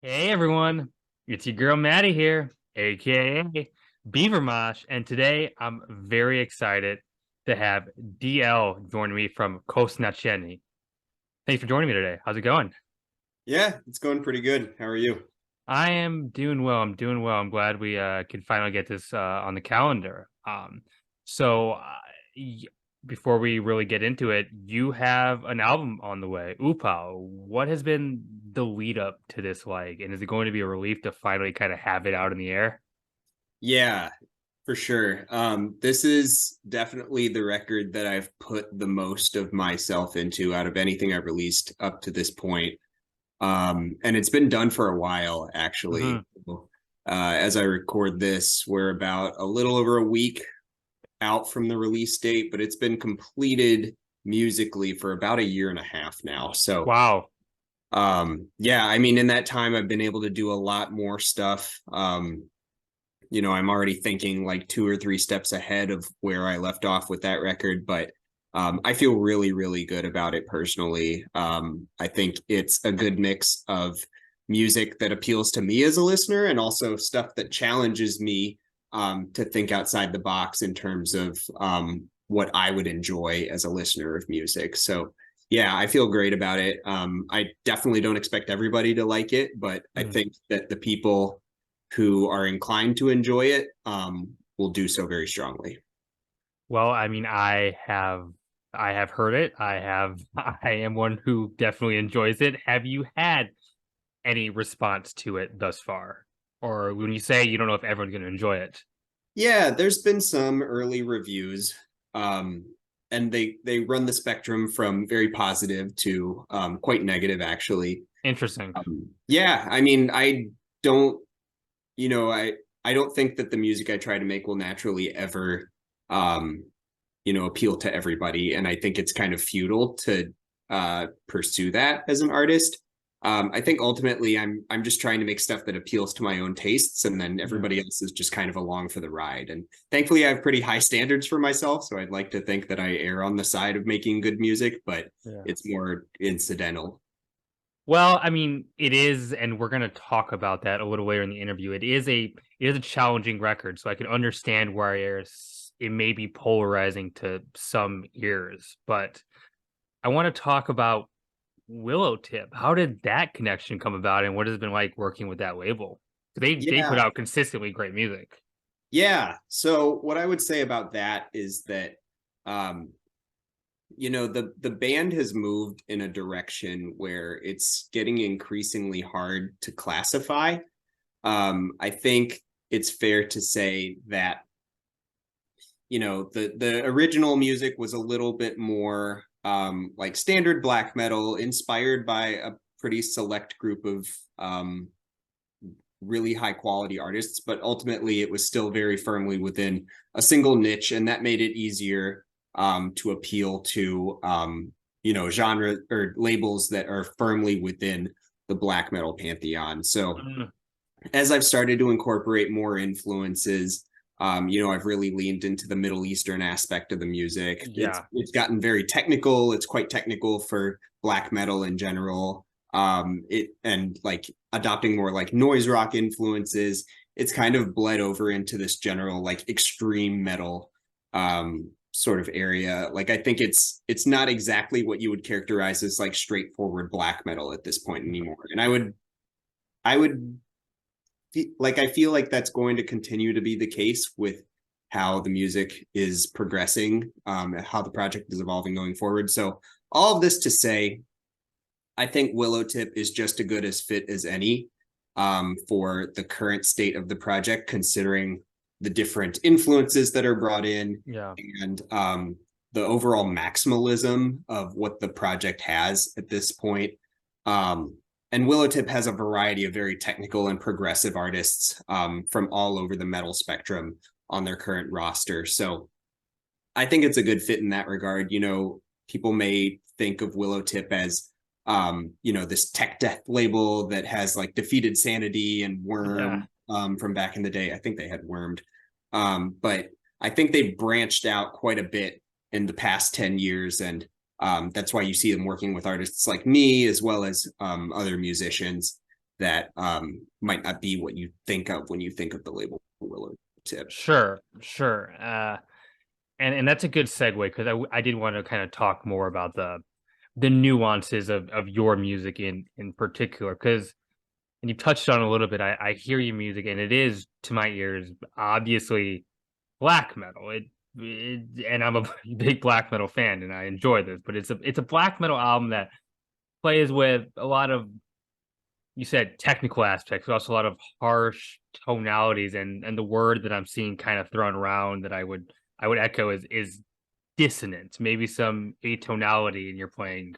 Hey everyone, it's your girl Maddie here, aka Beaver Mosh, and today I'm very excited to have DL join me from Kostnatění. Thanks for joining me today. How's it going? Yeah, it's going pretty good. How are you? I am doing well. I'm doing well. I'm glad we can finally get this on the calendar. So y- Before we really get into it, you have an album on the way, Úpal. What has been the lead up to this like, and is it going to be a relief to finally kind of have it out in the air? Yeah, for sure. This is definitely the record that I've put the most of myself into out of anything I've released up to this point. And it's been done for a while, Hmm. actually. As I record this, we're about a little over a week out from the release date, but it's been completed musically for about a year and a half now. So, Wow. yeah, I mean, in that time, I've been able to do a lot more stuff. I'm already thinking like two or three steps ahead of where I left off with that record, but I feel really, really good about it personally. I think it's a good mix of music that appeals to me as a listener and also stuff that challenges me to think outside the box in terms of what I would enjoy as a listener of music. So, yeah, I feel great about it. I definitely don't expect everybody to like it, but I Mm. think that the people who are inclined to enjoy it will do so very strongly. Well, I mean, I have heard it. I am one who definitely enjoys it. Have you had any response to it thus far? Or when you say you don't know if everyone's going to enjoy it? Yeah, there's been some early reviews, um, and they run the spectrum from very positive to quite negative, actually. Interesting. Yeah, I mean, don't, you know, I don't think that the music I try to make will naturally ever, um, appeal to everybody, and I think it's kind of futile to pursue that as an artist. I think ultimately I'm just trying to make stuff that appeals to my own tastes, and then Yeah. everybody else is just kind of along for the ride. And thankfully, I have pretty high standards for myself, so I'd like to think that I err on the side of making good music, but Yeah. it's more incidental. Well, I mean, it is, and we're going to talk about that a little later in the interview. It is a challenging record, so I can understand why it may be polarizing to some ears. But I want to talk about Willowtip. How did that connection come about, and what has it been like working with that label? They put Yeah, out consistently great music. yeah. So what I would say about that is that um, the band has moved in a direction where it's getting increasingly hard to classify. I think it's fair to say that the original music was a little bit more like standard black metal, inspired by a pretty select group of really high quality artists, but ultimately it was still very firmly within a single niche, and that made it easier to appeal to genre or labels that are firmly within the black metal pantheon. So Mm, as I've started to incorporate more influences, I've really leaned into the Middle Eastern aspect of the music. It's yeah. it's gotten very technical. It's quite technical for black metal in general. It and like adopting more like noise rock influences. It's kind of bled over into this general like extreme metal sort of area. Like I think it's not exactly what you would characterize as like straightforward black metal at this point anymore. And I would like I feel like that's going to continue to be the case with how the music is progressing, how the project is evolving going forward. So all of this to say, I think Willowtip is just a good as fit as any for the current state of the project, considering the different influences that are brought in Yeah. and the overall maximalism of what the project has at this point. Um, and Willowtip has a variety of very technical and progressive artists from all over the metal spectrum on their current roster. So I think it's a good fit in that regard. People may think of Willowtip as this tech death label that has like Defeated Sanity and Yeah. Worm from back in the day. I think they had Wormed. But I think they've branched out quite a bit in the past 10 years. And that's why you see them working with artists like me as well as other musicians. that might not be what you think of when you think of the label Willowtip. Sure. And that's a good segue, because I did want to kind of talk more about the nuances of your music in particular, because, and you touched on a little bit. I hear your music, and it is, to my ears, obviously black metal. And I'm a big black metal fan, and I enjoy this. But it's a black metal album that plays with a lot of, you said, technical aspects, but also a lot of harsh tonalities, and the word that I'm seeing kind of thrown around that I would echo is dissonant, maybe some atonality in your playing.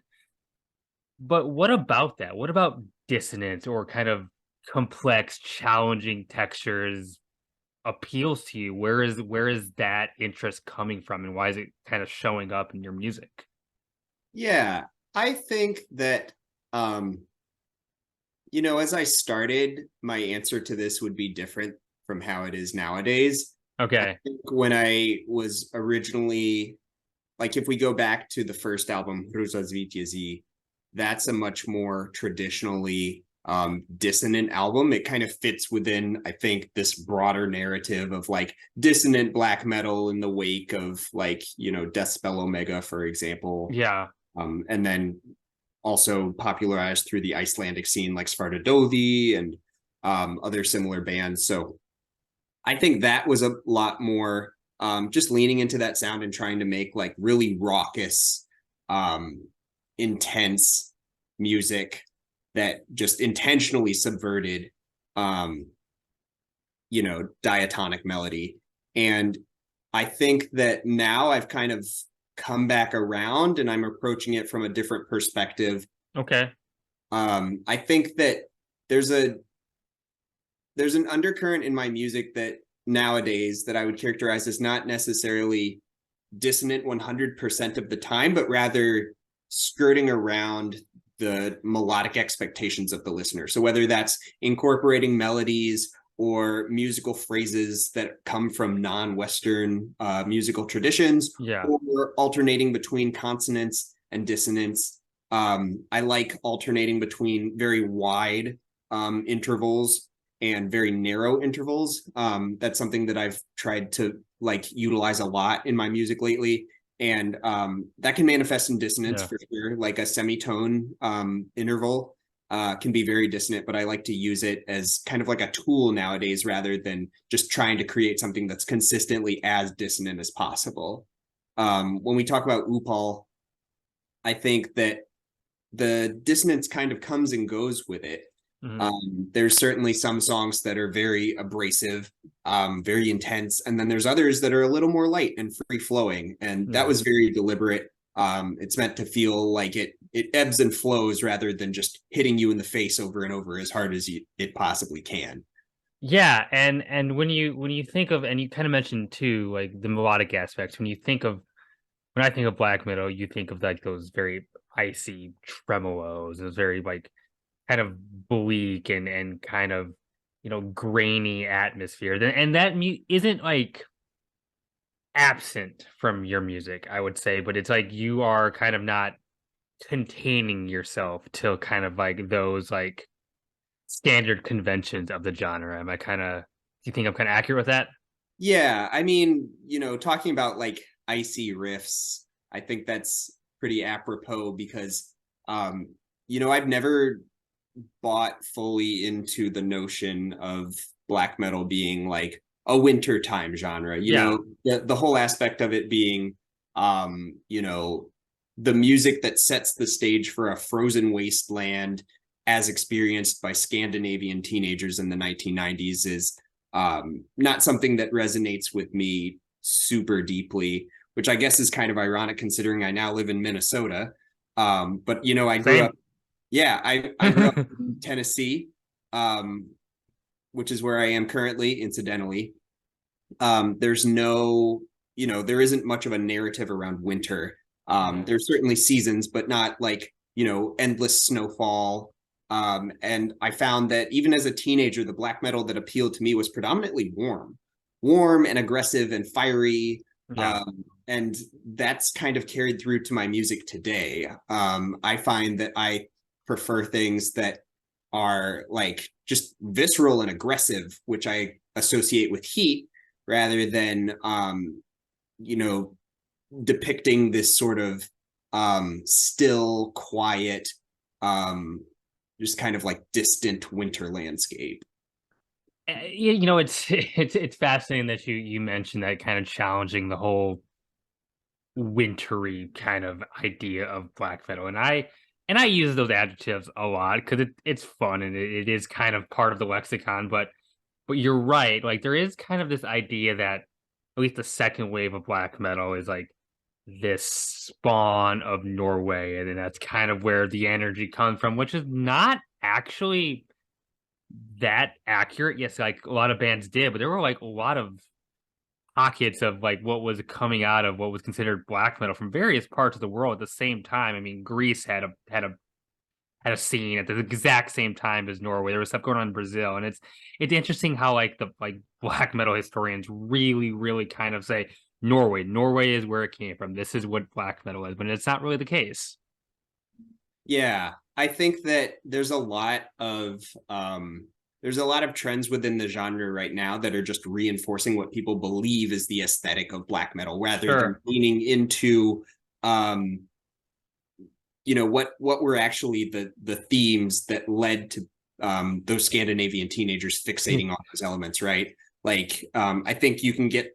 But what about that? What about dissonance, or kind of complex, challenging textures appeals to you? Where is that interest coming from, and why is it kind of showing up in your music? Yeah, I think that as I started, my answer to this would be different from how it is nowadays. I Okay. think when I was originally, like, if we go back to the first album, Hruza Zvityazi, that's a much more traditionally dissonant album. It kind of fits within, I think, this broader narrative of like dissonant black metal in the wake of like, Deathspell Omega, for example. Yeah. And then also popularized through the Icelandic scene like Svarta Dodi and other similar bands. So I think that was a lot more just leaning into that sound and trying to make like really raucous, intense music that just intentionally subverted, diatonic melody. And I think that now I've kind of come back around and I'm approaching it from a different perspective. Okay. I think that there's an undercurrent in my music that nowadays that I would characterize as not necessarily dissonant 100% of the time, but rather skirting around the melodic expectations of the listener. So whether that's incorporating melodies or musical phrases that come from non-Western musical traditions, Yeah. or alternating between consonants and dissonance. I like alternating between very wide intervals and very narrow intervals. That's something that I've tried to like utilize a lot in my music lately. And that can manifest in dissonance for sure. Like a semitone interval can be very dissonant, but I like to use it as kind of like a tool nowadays rather than just trying to create something that's consistently as dissonant as possible. When we talk about Úpal, I think that the dissonance kind of comes and goes with it. There's certainly some songs that are very abrasive, very intense, and then there's others that are a little more light and free flowing, and that was very deliberate. It's meant to feel like it ebbs and flows rather than just hitting you in the face over and over as hard as it possibly can. Yeah, and when you think of, and you kind of mentioned too, like the melodic aspects. When I think of black metal, you think of like those very icy tremolos, those very like kind of bleak and kind of grainy atmosphere. And that isn't like absent from your music, I would say, but it's like you are kind of not containing yourself to kind of like those like standard conventions of the genre. Am I kind of, do you think I'm kind of accurate with that? Yeah, I mean, talking about like icy riffs, I think that's pretty apropos because I've never bought fully into the notion of black metal being like a wintertime genre. The whole aspect of it being the music that sets the stage for a frozen wasteland as experienced by Scandinavian teenagers in the 1990s is not something that resonates with me super deeply, which I guess is kind of ironic considering I now live in Minnesota. But I grew Same. up, yeah, I grew up in Tennessee, which is where I am currently, incidentally. There's no, there isn't much of a narrative around winter. There's certainly seasons, but not like, endless snowfall. And I found that even as a teenager, the black metal that appealed to me was predominantly warm and aggressive and fiery. Yeah. And that's kind of carried through to my music today. I find that I prefer things that are like just visceral and aggressive, which I associate with heat, rather than you know, depicting this sort of still, quiet, just kind of like distant winter landscape. You know, it's fascinating that you mentioned that, kind of challenging the whole wintry kind of idea of black metal, and I use those adjectives a lot because it's fun, and it is kind of part of the lexicon. But you're right, like there is kind of this idea that at least the second wave of black metal is like this spawn of Norway, and then that's kind of where the energy comes from, which is not actually that accurate. Yes, like a lot of bands did, but there were like a lot of pockets of like what was coming out of what was considered black metal from various parts of the world at the same time. I mean, Greece had a scene at the exact same time as Norway. There was stuff going on in Brazil, and it's interesting how like the like black metal historians really kind of say Norway is where it came from. This is what black metal is, but it's not really the case. Yeah, I think that there's a lot of trends within the genre right now that are just reinforcing what people believe is the aesthetic of black metal, rather than Sure. leaning into you know, what were actually the themes that led to those Scandinavian teenagers fixating on those elements, right? Like I think you can get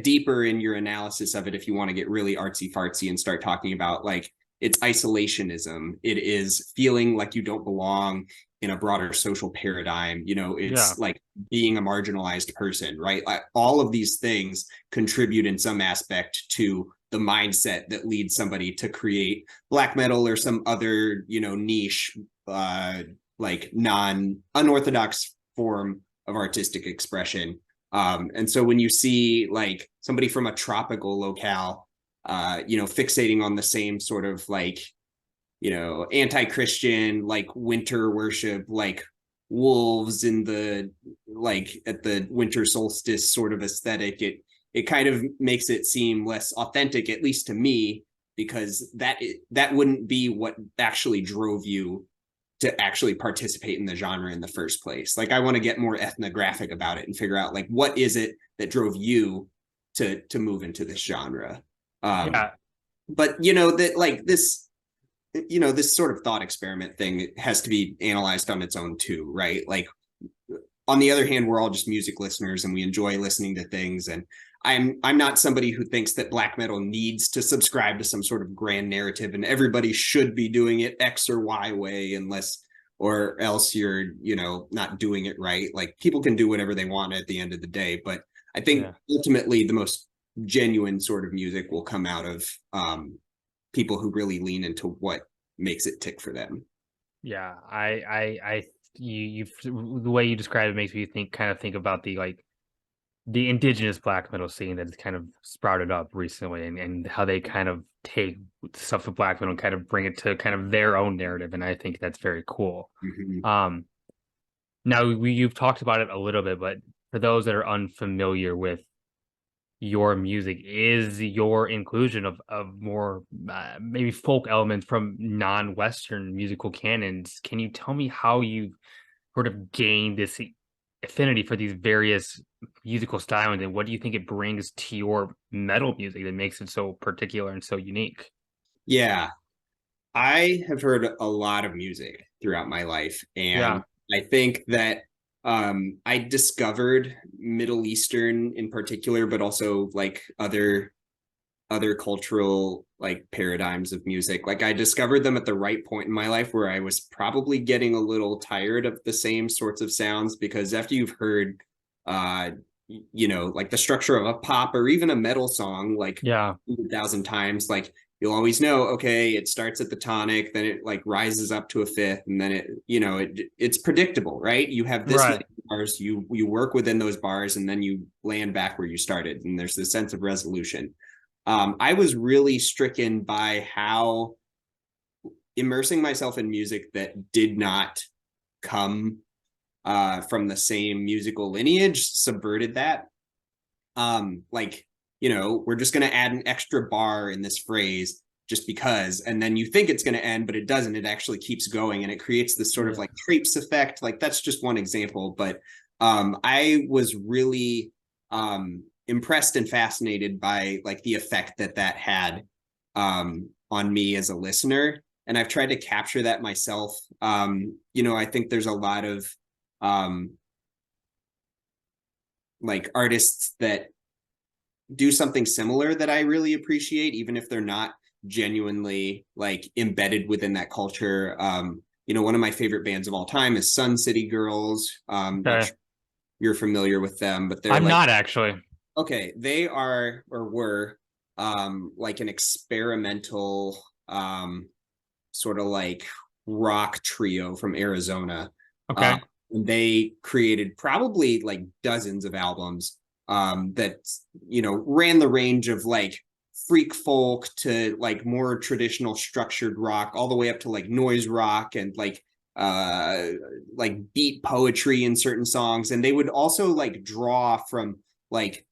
deeper in your analysis of it if you want to get really artsy fartsy and start talking about like it's isolationism. It is feeling like you don't belong in a broader social paradigm. You know, Yeah. it's like being a marginalized person, right? Like all of these things contribute in some aspect to the mindset that leads somebody to create black metal or some other, you know, niche, like unorthodox form of artistic expression. And so when you see like somebody from a tropical locale, you know, fixating on the same sort of like, you know, anti-Christian, like winter worship, like wolves in the like at the winter solstice sort of aesthetic, it kind of makes it seem less authentic, at least to me, because that wouldn't be what actually drove you to actually participate in the genre in the first place. Like I want to get more ethnographic about it and figure out like what is it that drove you to move into this genre. Yeah. But you know that like this, you know, this sort of thought experiment thing has to be analyzed on its own too, right? Like on the other hand, we're all just music listeners and we enjoy listening to things. And I'm not somebody who thinks that black metal needs to subscribe to some sort of grand narrative and everybody should be doing it X or Y way, unless or else you're, you know, not doing it right. Like people can do whatever they want at the end of the day. But I think Yeah. ultimately the most genuine sort of music will come out of people who really lean into what makes it tick for them. Yeah. You've the way you describe it makes me kind of think about the like the indigenous black metal scene that has kind of sprouted up recently, and how they kind of take stuff of black metal and kind of bring it to kind of their own narrative. And I think that's very cool. Mm-hmm. Um, Now you've talked about it a little bit, but for those that are unfamiliar with your music, is your inclusion of more maybe folk elements from non-Western musical canons? Can you tell me how you sort of gained this affinity for these various musical stylings, and what do you think it brings to your metal music that makes it so particular and so unique? Yeah, I have heard a lot of music throughout my life, Yeah. and I think that I discovered Middle Eastern in particular, but also like other cultural like paradigms of music. Like I discovered them at the right point in my life where I was probably getting a little tired of the same sorts of sounds, because after you've heard uh you know, like the structure of a pop or even a metal song like Yeah. 1,000 times, like you'll always know, okay, it starts at the tonic, then it like rises up to a fifth, and then it, you know, it's predictable, right? You have this many Right. bars, you work within those bars, and then you land back where you started, and there's this sense of resolution. I was really stricken by how immersing myself in music that did not come from the same musical lineage subverted that. Like, you know, we're just going to add an extra bar in this phrase just because, and then you think it's going to end, but it doesn't. It actually keeps going, and it creates this sort of like tropes effect. Like that's just one example, but I was really impressed and fascinated by like the effect that had on me as a listener, and I've tried to capture that myself. I think there's a lot of like artists that do something similar that I really appreciate, even if they're not genuinely like embedded within that culture. One of my favorite bands of all time is Sun City Girls. Which you're familiar with them, but they're I'm not actually. Okay, they are or were like an experimental sort of like rock trio from Arizona. Okay. They created probably like dozens of albums that ran the range of like freak folk to like more traditional structured rock, all the way up to like noise rock and like beat poetry in certain songs. And they would also like draw from like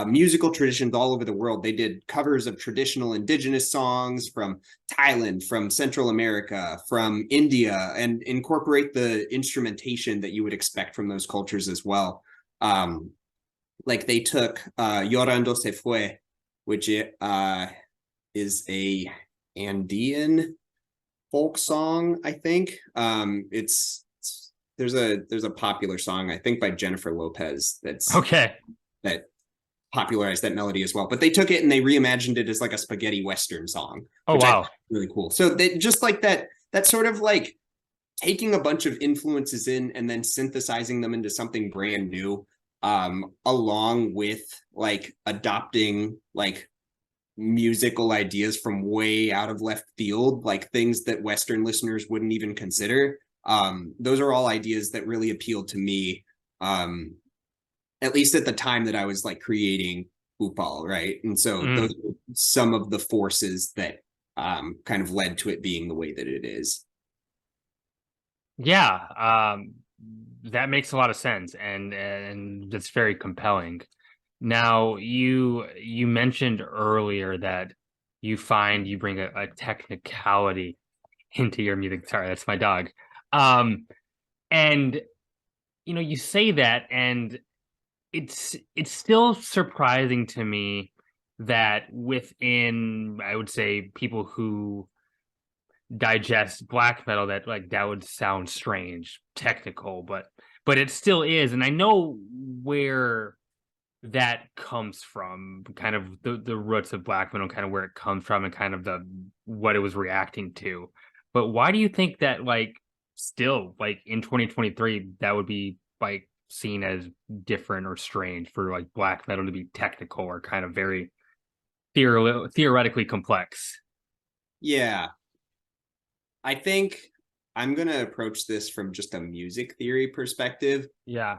musical traditions all over the world. They did covers of traditional indigenous songs from Thailand, from Central America, from India, and incorporate the instrumentation that you would expect from those cultures as well. Like they took Llorando Se Fue, which is a Andean folk song, I think. There's a popular song, I think, by Jennifer Lopez that popularized that melody as well. But they took it and they reimagined it as like a spaghetti western song. Oh wow, really cool. So they just like that sort of like taking a bunch of influences in and then synthesizing them into something brand new, along with like adopting like musical ideas from way out of left field, like things that Western listeners wouldn't even consider. Those are all ideas that really appealed to me, at least at the time that I was like creating Úpal, right? And so those are some of the forces that kind of led to it being the way that it is. Yeah, that makes a lot of sense, and that's very compelling. Now, you mentioned earlier that you find you bring a technicality into your music. Sorry, that's my dog. And you say that, and it's still surprising to me that within, I would say, people who digest black metal, that like that would sound strange, technical, but it still is. And I know where that comes from, kind of the roots of black metal, kind of where it comes from, and kind of the what it was reacting to. But why do you think that like still like in 2023 that would be like seen as different or strange for like black metal to be technical or kind of very theoretically complex? Yeah, I think I'm going to approach this from just a music theory perspective. Yeah.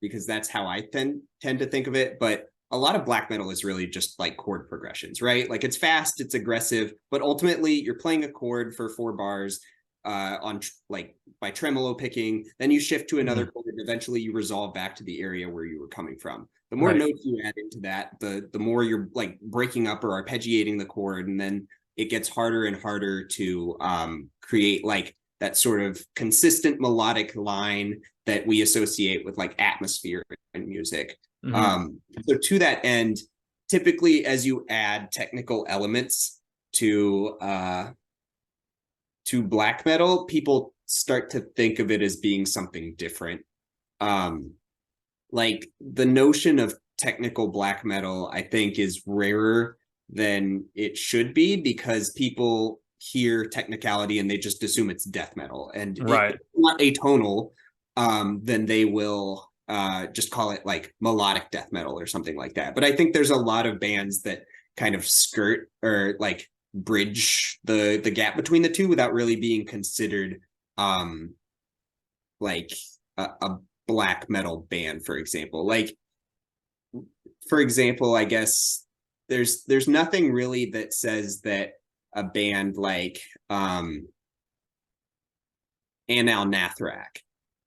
Because that's how I tend to think of it. But a lot of black metal is really just like chord progressions, right? Like it's fast, it's aggressive, but ultimately you're playing a chord for 4 bars on like by tremolo picking, then you shift to another chord, and eventually you resolve back to the area where you were coming from. The more notes you add into that, the more you're like breaking up or arpeggiating the chord, and then it gets harder and harder to create like that sort of consistent melodic line that we associate with like atmosphere in music. So to that end, typically as you add technical elements to black metal, people start to think of it as being something different. Like the notion of technical black metal, I think, is rarer than it should be, because people hear technicality and they just assume it's death metal, and if it's not atonal, then they will just call it like melodic death metal or something like that. But I think there's a lot of bands that kind of skirt or like bridge the gap between the two without really being considered like a black metal band, for example. Like, for example, I guess there's nothing really that says that a band like Anal Nathrak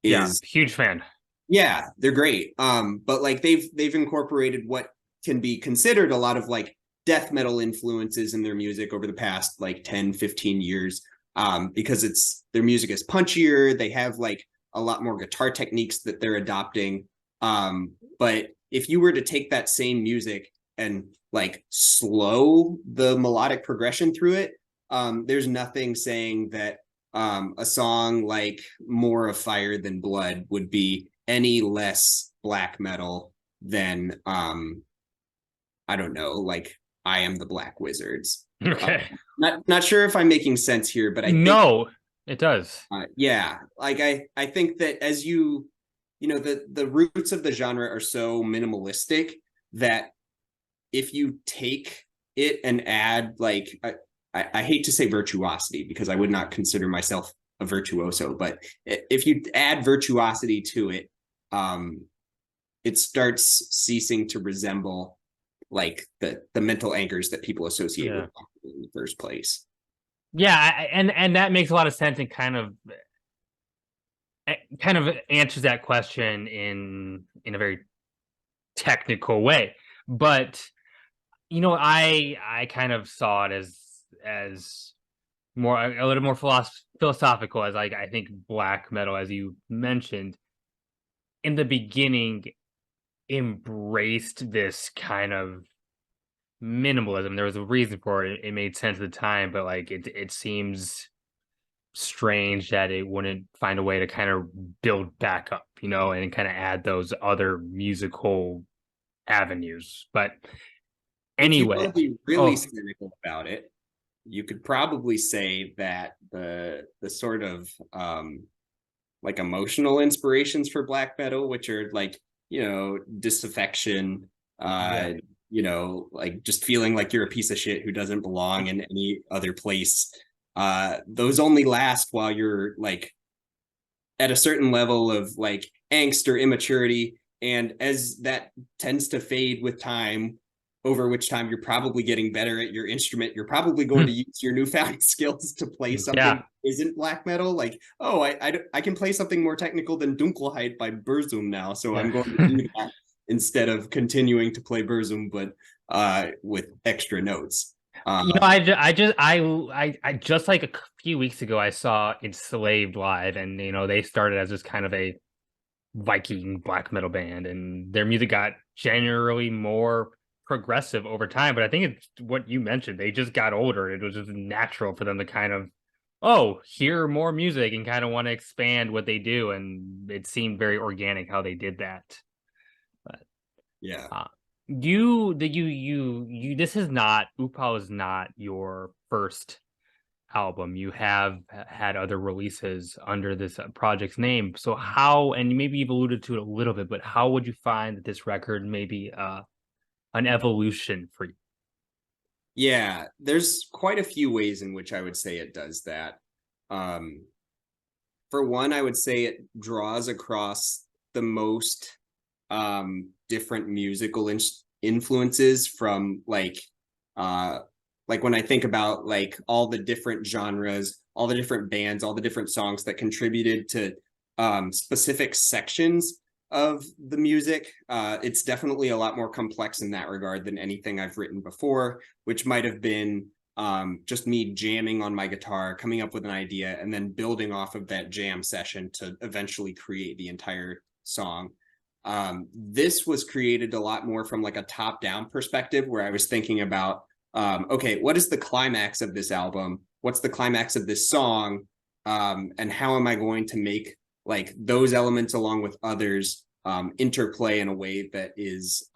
is huge fan. Yeah, they're great. But like they've incorporated what can be considered a lot of like death metal influences in their music over the past like 10-15 years, because their music is punchier. They have like a lot more guitar techniques that they're adopting. But if you were to take that same music and like slow the melodic progression through it, there's nothing saying that a song like More of Fire Than Blood would be any less black metal than I don't know, like I Am the Black Wizards. Okay. Not sure if I'm making sense here, but I think No, it does. yeah, like I think that as you know, the roots of the genre are so minimalistic that if you take it and add like I hate to say virtuosity because I would not consider myself a virtuoso, but if you add virtuosity to it, it starts ceasing to resemble like the mental anchors that people associate with in the first place. Yeah, and that makes a lot of sense and kind of answers that question in a very technical way. But you know, I kind of saw it as more a little more philosophical, as like I think black metal, as you mentioned in the beginning, embraced this kind of minimalism. There was a reason for it. It made sense at the time, but like it seems strange that it wouldn't find a way to kind of build back up, you know, and kind of add those other musical avenues. But anyway, if you want to be really cynical about it, you could probably say that the sort of like emotional inspirations for black metal, which are like, you know, disaffection, you know, like just feeling like you're a piece of shit who doesn't belong in any other place. Those only last while you're like at a certain level of like angst or immaturity. And as that tends to fade with time, over which time you're probably getting better at your instrument, you're probably going to use your newfound skills to play something that isn't black metal. Like, oh, I can play something more technical than Dunkelheit by Burzum now, so I'm going to do that instead of continuing to play Burzum, but with extra notes. You know, I just like a few weeks ago, I saw Enslaved live, and you know, they started as just kind of a Viking black metal band, and their music got generally more progressive over time. But I think it's what you mentioned, they just got older. It was just natural for them to kind of hear more music and kind of want to expand what they do, and it seemed very organic how they did that. But yeah, this is not, Úpal is not your first album. You have had other releases under this project's name. So how, and maybe you've alluded to it a little bit, but how would you find that this record may be an evolution for you? Yeah, there's quite a few ways in which I would say it does that. For one, I would say it draws across the most different musical influences from like when I think about like all the different genres, all the different bands, all the different songs that contributed to specific sections of the music. It's definitely a lot more complex in that regard than anything I've written before, which might have been just me jamming on my guitar, coming up with an idea, and then building off of that jam session to eventually create the entire song. This was created a lot more from like a top-down perspective, where I was thinking about, okay, what is the climax of this album? What's the climax of this song? And how am I going to make like those elements along with others interplay in a way that is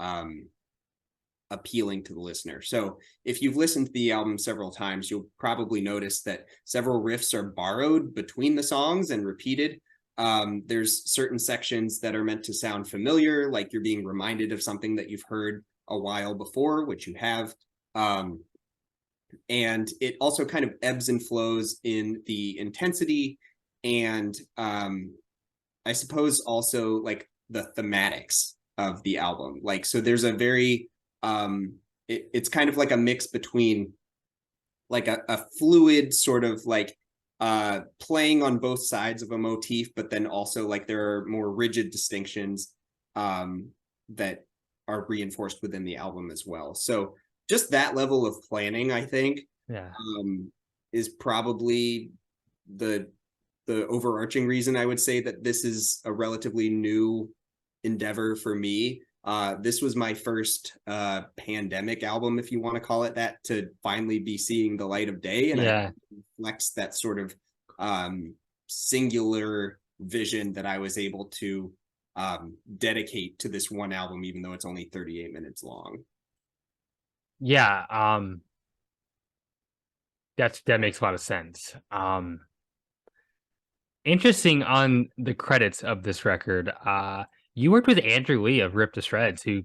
appealing to the listener? So if you've listened to the album several times, you'll probably notice that several riffs are borrowed between the songs and repeated. There's certain sections that are meant to sound familiar, like you're being reminded of something that you've heard a while before, which you have. And it also kind of ebbs and flows in the intensity and I suppose also like the thematics of the album. Like, so there's a very, it's kind of like a mix between like a fluid sort of like playing on both sides of a motif, but then also like there are more rigid distinctions that are reinforced within the album as well. So just that level of planning, I think, Yeah. is probably the overarching reason I would say that this is a relatively new endeavor for me. This was my first pandemic album, if you want to call it that, to finally be seeing the light of day, and I Yeah. reflects that sort of singular vision that I was able to dedicate to this one album, even though it's only 38 minutes long. Yeah. That makes a lot of sense. Interesting on the credits of this record. You worked with Andrew Lee of Rip to Shreds, who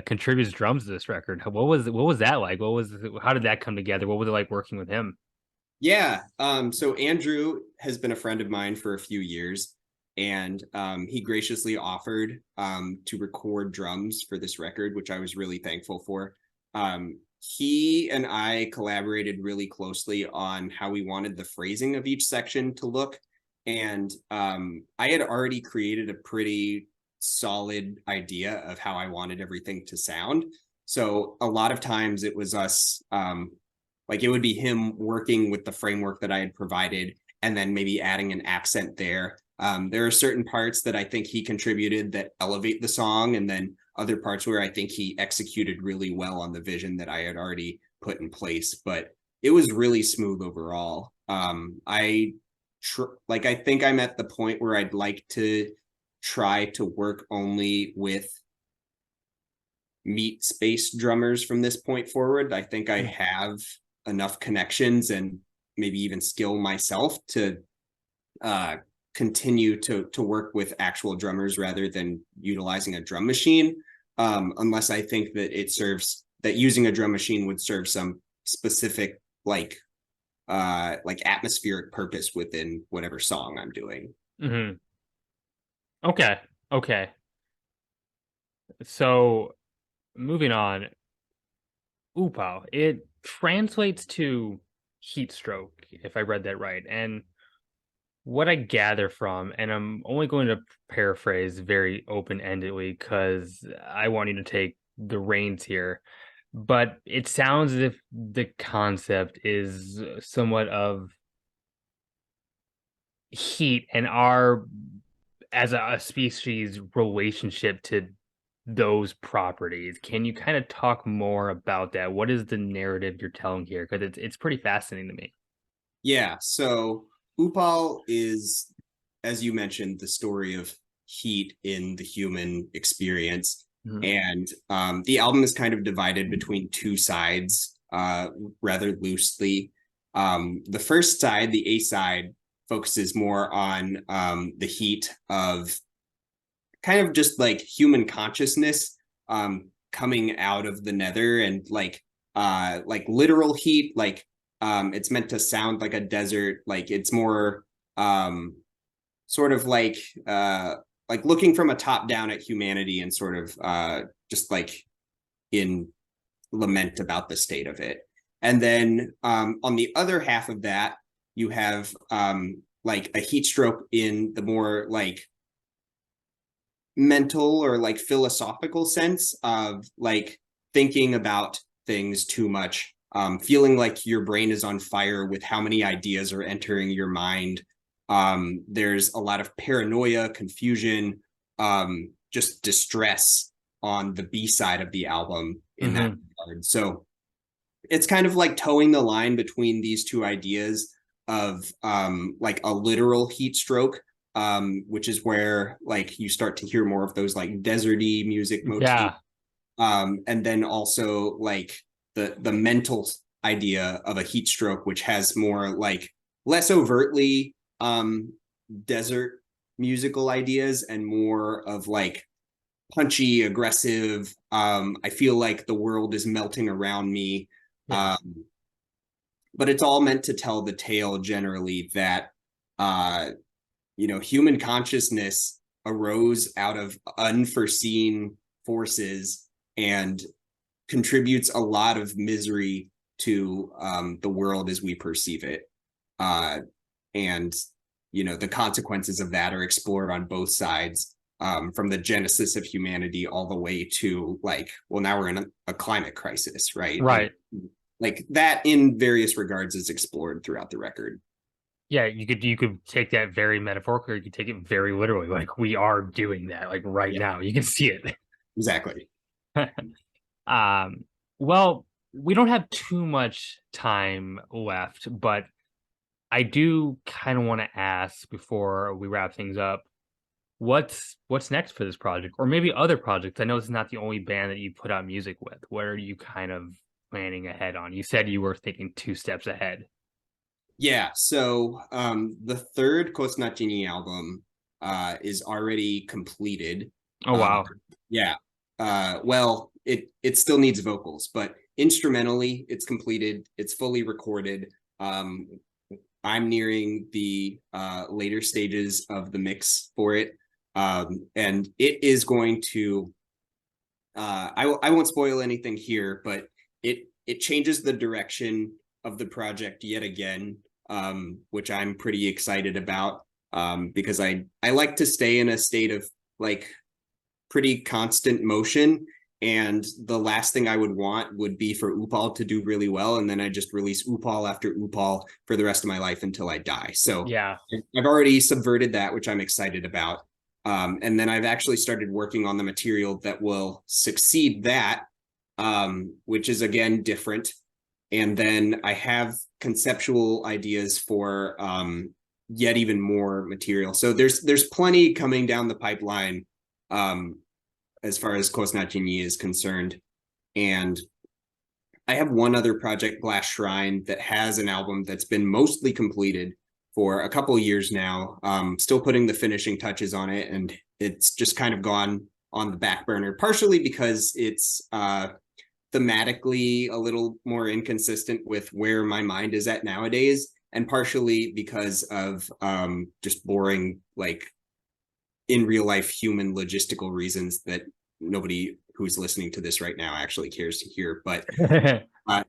contributes drums to this record. What was that like? How did that come together? What was it like working with him? Yeah. So Andrew has been a friend of mine for a few years, and he graciously offered to record drums for this record, which I was really thankful for. He and I collaborated really closely on how we wanted the phrasing of each section to look. And I had already created a pretty solid idea of how I wanted everything to sound. So a lot of times it was us, like it would be him working with the framework that I had provided and then maybe adding an accent there. There are certain parts that I think he contributed that elevate the song, and then other parts where I think he executed really well on the vision that I had already put in place. But it was really smooth overall. I think I'm at the point where I'd like to try to work only with meat space drummers from this point forward. I think I have enough connections and maybe even skill myself to continue to work with actual drummers rather than utilizing a drum machine, unless I think that using a drum machine would serve some specific like atmospheric purpose within whatever song I'm doing. Hmm. Okay. Okay. So moving on, Úpal. It translates to heat stroke, if I read that right. And what I gather from, and I'm only going to paraphrase very open-endedly because I want you to take the reins here, but it sounds as if the concept is somewhat of heat and our, as a species, relationship to those properties. Can you kind of talk more about that? What is the narrative you're telling here? Because it's pretty fascinating to me. Yeah, so Upal is, as you mentioned, the story of heat in the human experience. Mhm. And the album is kind of divided between two sides, rather loosely. The first side, the A side, focuses more on the heat of kind of just like human consciousness coming out of the nether, and like literal heat, like it's meant to sound like a desert, like it's more sort of like looking from a top down at humanity and sort of just like in lament about the state of it. And then on the other half of that, you have like a heat stroke in the more like mental or like philosophical sense of like thinking about things too much, feeling like your brain is on fire with how many ideas are entering your mind. There's a lot of paranoia, confusion, just distress on the B side of the album in that Mhm. regard. So it's kind of like towing the line between these two ideas of like a literal heat stroke, which is where like you start to hear more of those like deserty music motifs, Yeah. and then also like the mental idea of a heat stroke, which has more like less overtly desert musical ideas and more of like punchy, aggressive. I feel like the world is melting around me. Yeah. Um, but it's all meant to tell the tale generally that uh, human consciousness arose out of unforeseen forces and contributes a lot of misery to the world as we perceive it. And the consequences of that are explored on both sides. from the genesis of humanity all the way to like, well, now we're in a climate crisis, right? Right. And, like that in various regards is explored throughout the record. Yeah, you could take that very metaphorically, or you could take it very literally. Like we are doing that, like right Yeah, now. You can see it. exactly. Well, we don't have too much time left, but I do kind of want to ask before we wrap things up, what's next for this project, or maybe other projects? I know this is not the only band that you put out music with. What are you kind of planning ahead on? You said you were thinking two steps ahead. Yeah, so the third Kostnatění album is already completed. Oh wow. Yeah. Well, it still needs vocals, but instrumentally it's completed. It's fully recorded. I'm nearing the later stages of the mix for it. And it is going to I won't spoil anything here, but it changes the direction of the project yet again, which I'm pretty excited about, because I like to stay in a state of like pretty constant motion. And the last thing I would want would be for Úpal to do really well, and then I just release Úpal after Úpal for the rest of my life until I die. So Yeah. I've already subverted that, which I'm excited about. And then I've actually started working on the material that will succeed that, which is again different. And then I have conceptual ideas for yet even more material. So there's plenty coming down the pipeline as far as Kostnatění is concerned. And I have one other project, Glass Shrine, that has an album that's been mostly completed for a couple of years now. Still putting the finishing touches on it, and it's just kind of gone on the back burner, partially because it's thematically a little more inconsistent with where my mind is at nowadays, and partially because of just boring, like in real life human logistical reasons that nobody who's listening to this right now actually cares to hear. But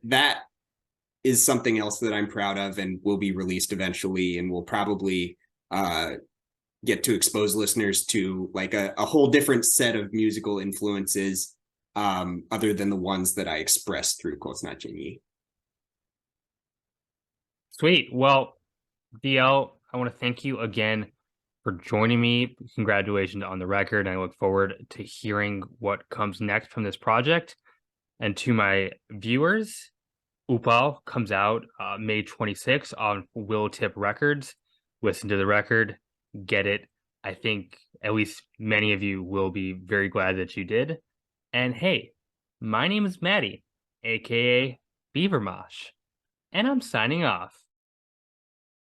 that is something else that I'm proud of and will be released eventually, and will probably get to expose listeners to like a whole different set of musical influences, other than the ones that I expressed through Kostnatění. Sweet. Well, DL, I want to thank you again for joining me. Congratulations on the record. I look forward to hearing what comes next from this project. And to my viewers, Úpal comes out May 26th on Willowtip Records. Listen to the record, get it. I think at least many of you will be very glad that you did. And hey, my name is Maddie, aka Beavermosh, and I'm signing off.